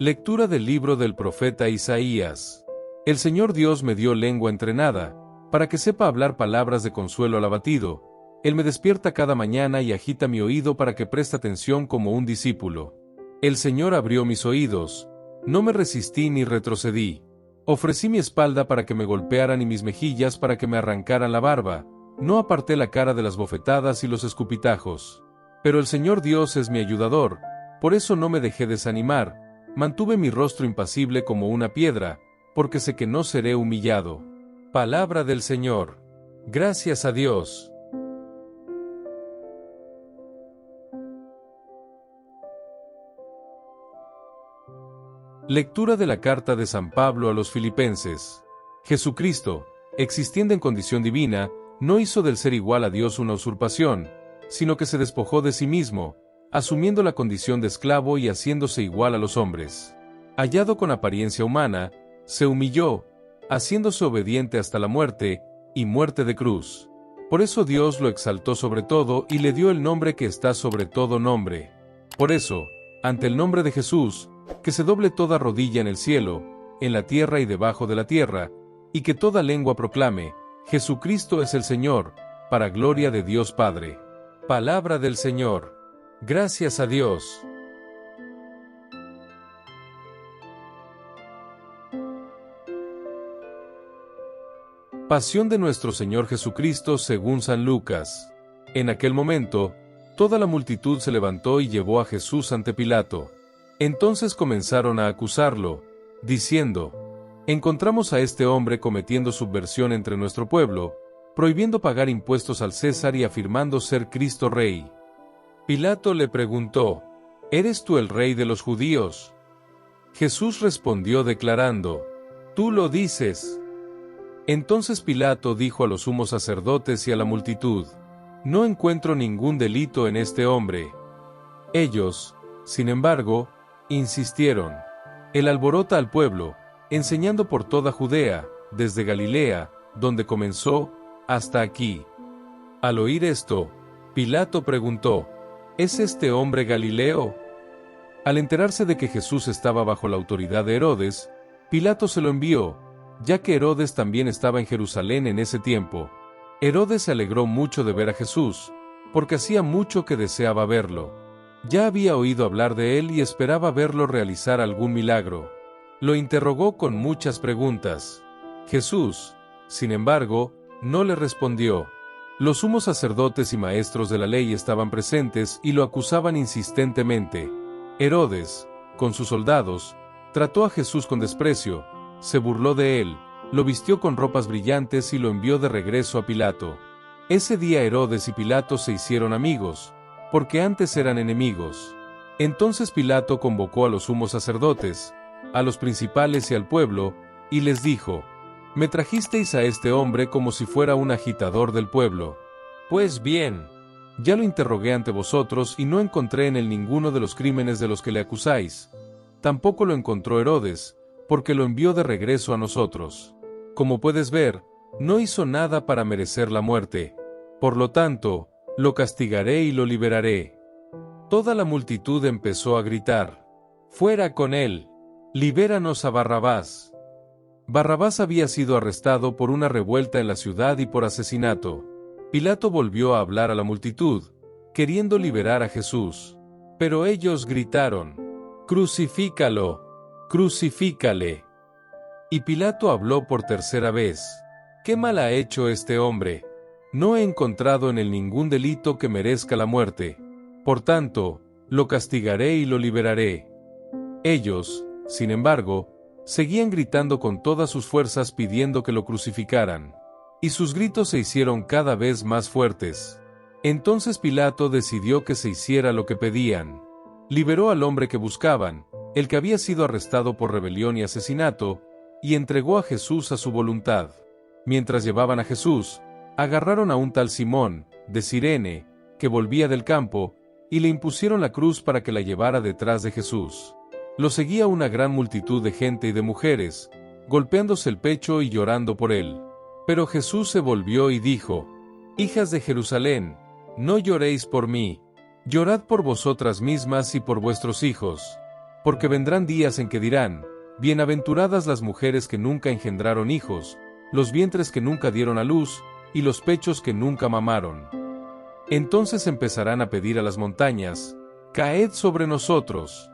Lectura del libro del profeta Isaías. El Señor Dios me dio lengua entrenada, para que sepa hablar palabras de consuelo al abatido. Él me despierta cada mañana y agita mi oído para que preste atención como un discípulo. El Señor abrió mis oídos, no me resistí ni retrocedí. Ofrecí mi espalda para que me golpearan y mis mejillas para que me arrancaran la barba. No aparté la cara de las bofetadas y los escupitajos. Pero el Señor Dios es mi ayudador, por eso no me dejé desanimar. Mantuve mi rostro impasible como una piedra, porque sé que no seré humillado. Palabra del Señor. Gracias a Dios. Lectura de la carta de San Pablo a los Filipenses. Jesucristo, existiendo en condición divina, no hizo del ser igual a Dios una usurpación, sino que se despojó de sí mismo, asumiendo la condición de esclavo y haciéndose igual a los hombres. Hallado con apariencia humana, se humilló, haciéndose obediente hasta la muerte, y muerte de cruz. Por eso Dios lo exaltó sobre todo y le dio el nombre que está sobre todo nombre. Por eso, ante el nombre de Jesús, que se doble toda rodilla en el cielo, en la tierra y debajo de la tierra, y que toda lengua proclame, Jesucristo es el Señor, para gloria de Dios Padre. Palabra del Señor. Gracias a Dios. Pasión de nuestro Señor Jesucristo según San Lucas. En aquel momento, toda la multitud se levantó y llevó a Jesús ante Pilato. Entonces comenzaron a acusarlo, diciendo: encontramos a este hombre cometiendo subversión entre nuestro pueblo, prohibiendo pagar impuestos al César y afirmando ser Cristo Rey. Pilato le preguntó: ¿eres tú el rey de los judíos? Jesús respondió declarando: tú lo dices. Entonces Pilato dijo a los sumos sacerdotes y a la multitud: no encuentro ningún delito en este hombre. Ellos, sin embargo, insistieron: él alborota al pueblo, enseñando por toda Judea, desde Galilea, donde comenzó, hasta aquí. Al oír esto, Pilato preguntó: ¿es este hombre Galileo? Al enterarse de que Jesús estaba bajo la autoridad de Herodes, Pilato se lo envió, ya que Herodes también estaba en Jerusalén en ese tiempo. Herodes se alegró mucho de ver a Jesús, porque hacía mucho que deseaba verlo. Ya había oído hablar de él y esperaba verlo realizar algún milagro. Lo interrogó con muchas preguntas. Jesús, sin embargo, no le respondió. Los sumos sacerdotes y maestros de la ley estaban presentes y lo acusaban insistentemente. Herodes, con sus soldados, trató a Jesús con desprecio, se burló de él, lo vistió con ropas brillantes y lo envió de regreso a Pilato. Ese día Herodes y Pilato se hicieron amigos, porque antes eran enemigos. Entonces Pilato convocó a los sumos sacerdotes, a los principales y al pueblo, y les dijo: me trajisteis a este hombre como si fuera un agitador del pueblo. Pues bien, ya lo interrogué ante vosotros y no encontré en él ninguno de los crímenes de los que le acusáis. Tampoco lo encontró Herodes, porque lo envió de regreso a nosotros. Como puedes ver, no hizo nada para merecer la muerte. Por lo tanto, lo castigaré y lo liberaré. Toda la multitud empezó a gritar: ¡fuera con él! ¡Libéranos a Barrabás! Barrabás había sido arrestado por una revuelta en la ciudad y por asesinato. Pilato volvió a hablar a la multitud, queriendo liberar a Jesús. Pero ellos gritaron: ¡crucifícalo! ¡Crucifícale! Y Pilato habló por tercera vez: ¿qué mal ha hecho este hombre? No he encontrado en él ningún delito que merezca la muerte. Por tanto, lo castigaré y lo liberaré. Ellos, sin embargo, seguían gritando con todas sus fuerzas pidiendo que lo crucificaran. Y sus gritos se hicieron cada vez más fuertes. Entonces Pilato decidió que se hiciera lo que pedían. Liberó al hombre que buscaban, el que había sido arrestado por rebelión y asesinato, y entregó a Jesús a su voluntad. Mientras llevaban a Jesús, agarraron a un tal Simón, de Cirene, que volvía del campo, y le impusieron la cruz para que la llevara detrás de Jesús. Lo seguía una gran multitud de gente y de mujeres, golpeándose el pecho y llorando por él. Pero Jesús se volvió y dijo: hijas de Jerusalén, no lloréis por mí, llorad por vosotras mismas y por vuestros hijos. porque vendrán días en que dirán, bienaventuradas las mujeres que nunca engendraron hijos, los vientres que nunca dieron a luz, y los pechos que nunca mamaron. Entonces empezarán a pedir a las montañas, caed sobre nosotros.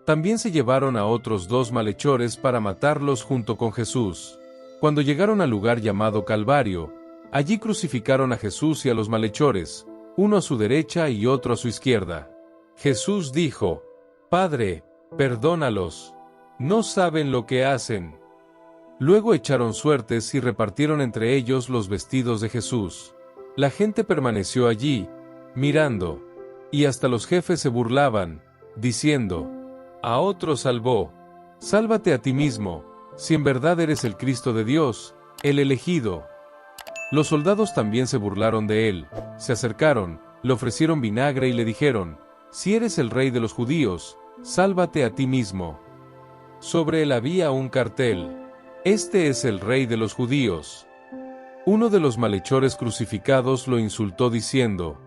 También se llevaron a otros 2 malhechores para matarlos junto con Jesús. Cuando llegaron al lugar llamado Calvario, allí crucificaron a Jesús y a los malhechores, uno a su derecha y otro a su izquierda. Jesús dijo, Padre, perdónalos, no saben lo que hacen. Luego echaron suertes y repartieron entre ellos los vestidos de Jesús. La gente permaneció allí, mirando, y hasta los jefes se burlaban, diciendo, a otro salvó, sálvate a ti mismo, si en verdad eres el Cristo de Dios, el elegido. Los soldados también se burlaron de él, se acercaron, le ofrecieron vinagre y le dijeron, si eres el rey de los judíos, sálvate a ti mismo. Sobre él había un cartel, este es el rey de los judíos. Uno de los malhechores crucificados lo insultó diciendo,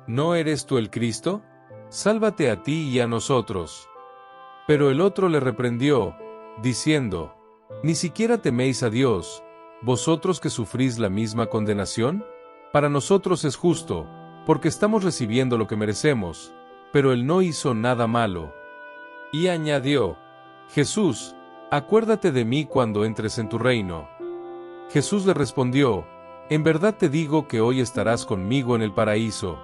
¿no eres tú el Cristo? Sálvate a ti y a nosotros. Pero el otro le reprendió, diciendo, ¿ni siquiera teméis a Dios, vosotros que sufrís la misma condenación? Para nosotros es justo, porque estamos recibiendo lo que merecemos, pero él no hizo nada malo. Y añadió, Jesús, acuérdate de mí cuando entres en tu reino. Jesús le respondió, en verdad te digo que hoy estarás conmigo en el paraíso.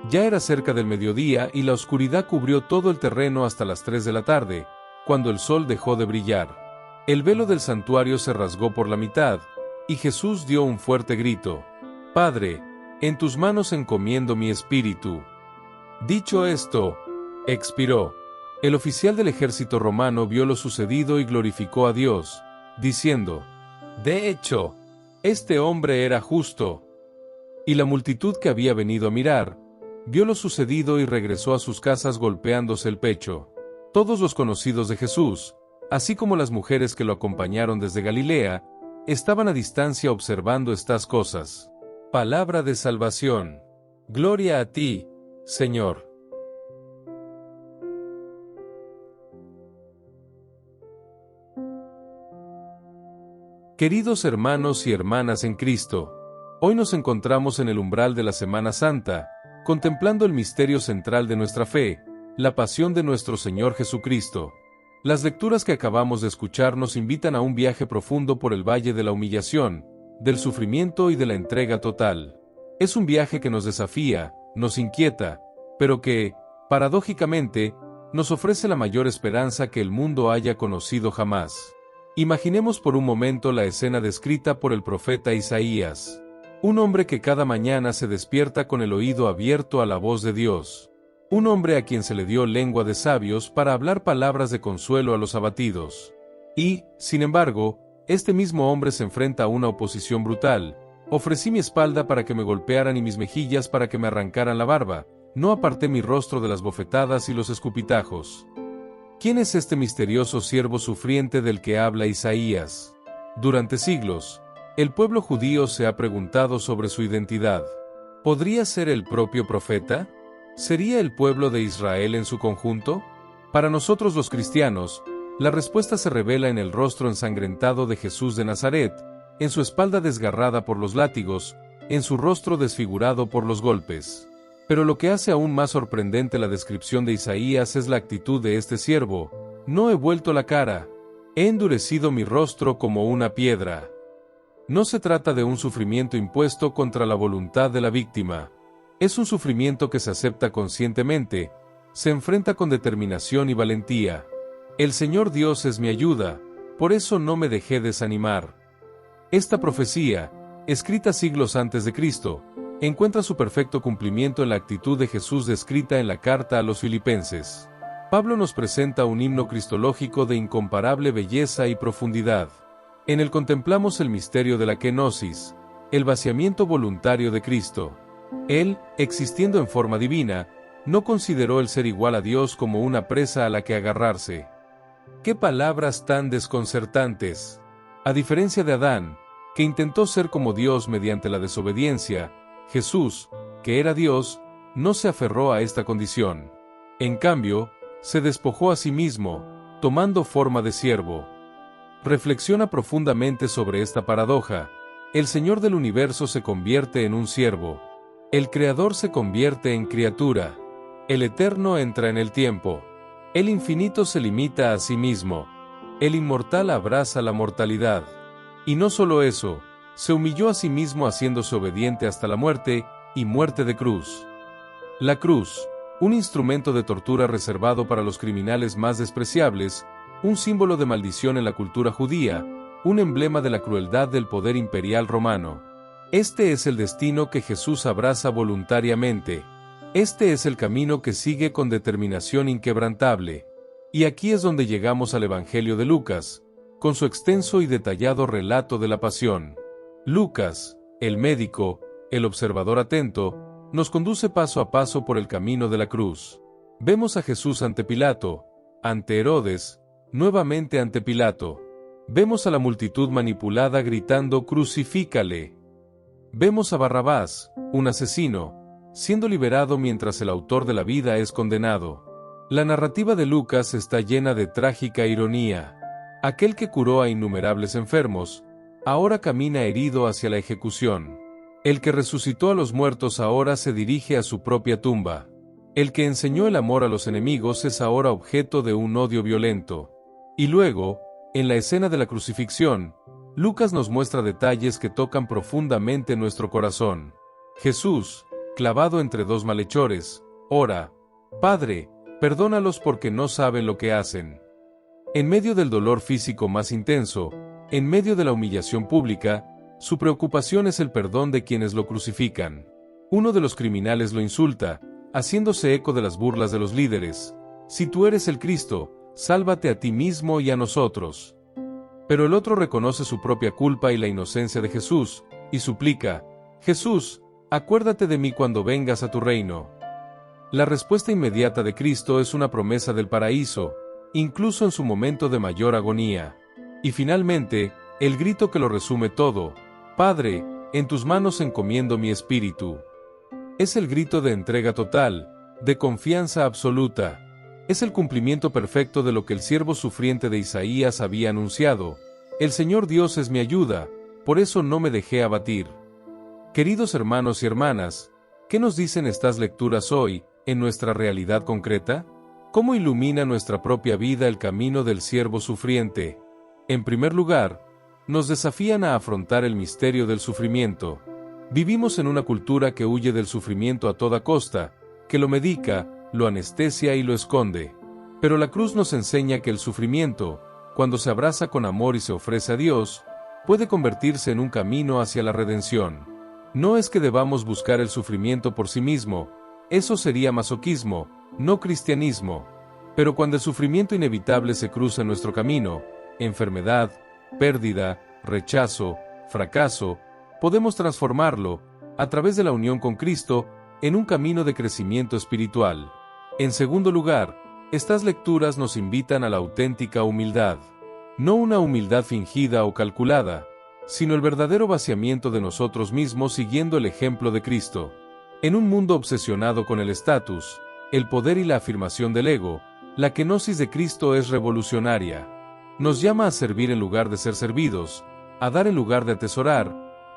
Ya era cerca del mediodía y la oscuridad cubrió todo el terreno hasta las 3 de la tarde, cuando el sol dejó de brillar. El velo del santuario se rasgó por la mitad, y Jesús dio un fuerte grito, Padre, en tus manos encomiendo mi espíritu. Dicho esto, expiró. El oficial del ejército romano vio lo sucedido y glorificó a Dios, diciendo, de hecho, este hombre era justo. Y la multitud que había venido a mirar, vio lo sucedido y regresó a sus casas golpeándose el pecho. Todos los conocidos de Jesús, así como las mujeres que lo acompañaron desde Galilea, estaban a distancia observando estas cosas. Palabra de salvación. Gloria a ti, Señor. Queridos hermanos y hermanas en Cristo, hoy nos encontramos en el umbral de la Semana Santa, contemplando el misterio central de nuestra fe, la pasión de nuestro Señor Jesucristo. Las lecturas que acabamos de escuchar nos invitan a un viaje profundo por el valle de la humillación, del sufrimiento y de la entrega total. Es un viaje que nos desafía, nos inquieta, pero que, paradójicamente, nos ofrece la mayor esperanza que el mundo haya conocido jamás. Imaginemos por un momento la escena descrita por el profeta Isaías. Un hombre que cada mañana se despierta con el oído abierto a la voz de Dios. Un hombre a quien se le dio lengua de sabios para hablar palabras de consuelo a los abatidos. Y, sin embargo, este mismo hombre se enfrenta a una oposición brutal. Ofrecí mi espalda para que me golpearan y mis mejillas para que me arrancaran la barba. No aparté mi rostro de las bofetadas y los escupitajos. ¿Quién es este misterioso siervo sufriente del que habla Isaías? Durante siglos, el pueblo judío se ha preguntado sobre su identidad. ¿Podría ser el propio profeta? ¿Sería el pueblo de Israel en su conjunto? Para nosotros los cristianos, la respuesta se revela en el rostro ensangrentado de Jesús de Nazaret, en su espalda desgarrada por los látigos, en su rostro desfigurado por los golpes. Pero lo que hace aún más sorprendente la descripción de Isaías es la actitud de este siervo. No he vuelto la cara, he endurecido mi rostro como una piedra. No se trata de un sufrimiento impuesto contra la voluntad de la víctima. Es un sufrimiento que se acepta conscientemente, se enfrenta con determinación y valentía. El Señor Dios es mi ayuda, por eso no me dejé desanimar. Esta profecía, escrita siglos antes de Cristo, encuentra su perfecto cumplimiento en la actitud de Jesús descrita en la carta a los Filipenses. Pablo nos presenta un himno cristológico de incomparable belleza y profundidad. En él contemplamos el misterio de la kenosis, el vaciamiento voluntario de Cristo. Él, existiendo en forma divina, no consideró el ser igual a Dios como una presa a la que agarrarse. ¡Qué palabras tan desconcertantes! A diferencia de Adán, que intentó ser como Dios mediante la desobediencia, Jesús, que era Dios, no se aferró a esta condición. En cambio, Se despojó a sí mismo, tomando forma de siervo. Reflexiona profundamente sobre esta paradoja. El Señor del universo se convierte en un siervo. El Creador se convierte en criatura. El Eterno entra en el tiempo. El infinito se limita a sí mismo. El inmortal abraza la mortalidad. Y no solo eso, se humilló a sí mismo haciéndose obediente hasta la muerte, y muerte de cruz. La cruz, un instrumento de tortura reservado para los criminales más despreciables, un símbolo de maldición en la cultura judía, un emblema de la crueldad del poder imperial romano. Este es el destino que Jesús abraza voluntariamente. Este es el camino que sigue con determinación inquebrantable. Y aquí es donde llegamos al Evangelio de Lucas, con su extenso y detallado relato de la pasión. Lucas, el médico, el observador atento, nos conduce paso a paso por el camino de la cruz. Vemos a Jesús ante Pilato, ante Herodes, nuevamente ante Pilato. Vemos a la multitud manipulada gritando «¡Crucifícale!». Vemos a Barrabás, un asesino, siendo liberado mientras el autor de la vida es condenado. La narrativa de Lucas está llena de trágica ironía. Aquel que curó a innumerables enfermos, ahora camina herido hacia la ejecución. El que resucitó a los muertos ahora se dirige a su propia tumba. El que enseñó el amor a los enemigos es ahora objeto de un odio violento. Y luego, en la escena de la crucifixión, Lucas nos muestra detalles que tocan profundamente nuestro corazón. Jesús, clavado entre dos malhechores, ora: «Padre, perdónalos porque no saben lo que hacen». En medio del dolor físico más intenso, en medio de la humillación pública, su preocupación es el perdón de quienes lo crucifican. Uno de los criminales lo insulta, haciéndose eco de las burlas de los líderes: «Si tú eres el Cristo, sálvate a ti mismo y a nosotros». Pero el otro reconoce su propia culpa y la inocencia de Jesús, y suplica: «Jesús, acuérdate de mí cuando vengas a tu reino». La respuesta inmediata de Cristo es una promesa del paraíso, incluso en su momento de mayor agonía. Y finalmente, el grito que lo resume todo: «Padre, en tus manos encomiendo mi espíritu». Es el grito de entrega total, de confianza absoluta. Es el cumplimiento perfecto de lo que el siervo sufriente de Isaías había anunciado: «El Señor Dios es mi ayuda, por eso no me dejé abatir». Queridos hermanos y hermanas, ¿qué nos dicen estas lecturas hoy, en nuestra realidad concreta? ¿Cómo ilumina nuestra propia vida el camino del siervo sufriente? En primer lugar, nos desafían a afrontar el misterio del sufrimiento. Vivimos en una cultura que huye del sufrimiento a toda costa, que lo medica, lo anestesia y lo esconde. Pero la cruz nos enseña que el sufrimiento, cuando se abraza con amor y se ofrece a Dios, puede convertirse en un camino hacia la redención. No es que debamos buscar el sufrimiento por sí mismo, eso sería masoquismo, no cristianismo. Pero cuando el sufrimiento inevitable se cruza en nuestro camino, enfermedad, pérdida, rechazo, fracaso, podemos transformarlo, a través de la unión con Cristo, en un camino de crecimiento espiritual. En segundo lugar, estas lecturas nos invitan a la auténtica humildad. No una humildad fingida o calculada, sino el verdadero vaciamiento de nosotros mismos siguiendo el ejemplo de Cristo. En un mundo obsesionado con el estatus, el poder y la afirmación del ego, la kenosis de Cristo es revolucionaria. Nos llama a servir en lugar de ser servidos, a dar en lugar de atesorar,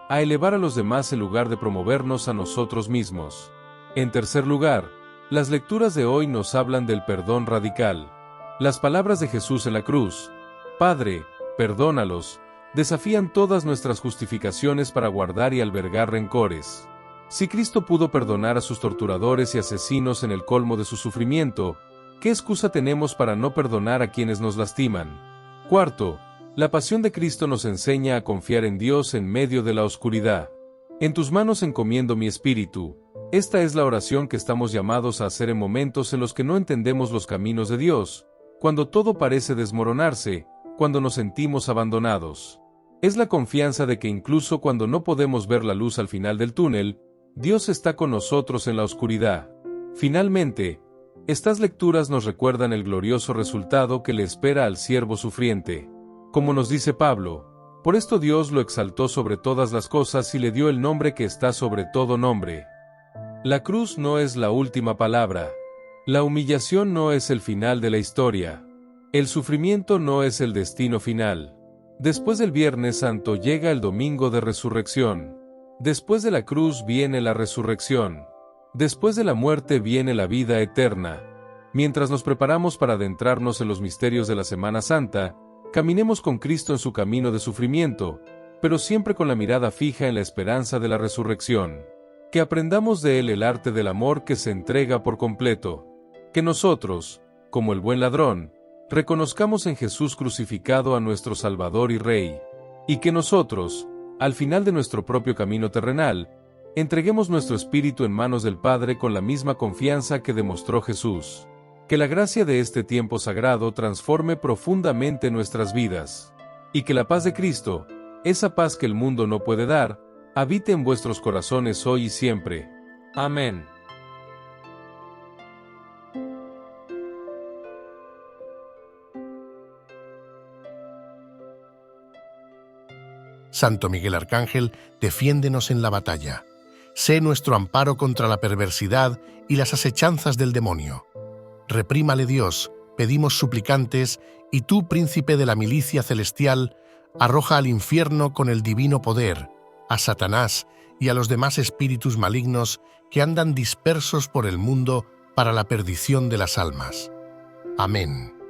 a elevar a los demás en lugar de promovernos a nosotros mismos. En tercer lugar, las lecturas de hoy nos hablan del perdón radical. Las palabras de Jesús en la cruz: «Padre, perdónalos», desafían todas nuestras justificaciones para guardar y albergar rencores. Si Cristo pudo perdonar a sus torturadores y asesinos en el colmo de su sufrimiento, ¿qué excusa tenemos para no perdonar a quienes nos lastiman? Cuarto, la pasión de Cristo nos enseña a confiar en Dios en medio de la oscuridad. En tus manos encomiendo mi espíritu. Esta es la oración que estamos llamados a hacer en momentos en los que no entendemos los caminos de Dios, cuando todo parece desmoronarse, cuando nos sentimos abandonados. Es la confianza de que incluso cuando no podemos ver la luz al final del túnel, Dios está con nosotros en la oscuridad. Finalmente, estas lecturas nos recuerdan el glorioso resultado que le espera al siervo sufriente. Como nos dice Pablo: «Por esto Dios lo exaltó sobre todas las cosas y le dio el nombre que está sobre todo nombre». La cruz no es la última palabra. La humillación no es el final de la historia. El sufrimiento no es el destino final. Después del Viernes Santo llega el Domingo de Resurrección. Después de la cruz viene la resurrección. Después de la muerte viene la vida eterna. Mientras nos preparamos para adentrarnos en los misterios de la Semana Santa, caminemos con Cristo en su camino de sufrimiento, pero siempre con la mirada fija en la esperanza de la resurrección. Que aprendamos de Él el arte del amor que se entrega por completo. Que nosotros, como el buen ladrón, reconozcamos en Jesús crucificado a nuestro Salvador y Rey. Y que nosotros, al final de nuestro propio camino terrenal, entreguemos nuestro espíritu en manos del Padre con la misma confianza que demostró Jesús. Que la gracia de este tiempo sagrado transforme profundamente nuestras vidas. Y que la paz de Cristo, esa paz que el mundo no puede dar, habite en vuestros corazones hoy y siempre. Amén. Santo Miguel Arcángel, defiéndenos en la batalla. Sé nuestro amparo contra la perversidad y las asechanzas del demonio. Reprímale Dios, pedimos suplicantes, y tú, príncipe de la milicia celestial, arroja al infierno con el divino poder a Satanás y a los demás espíritus malignos que andan dispersos por el mundo para la perdición de las almas. Amén.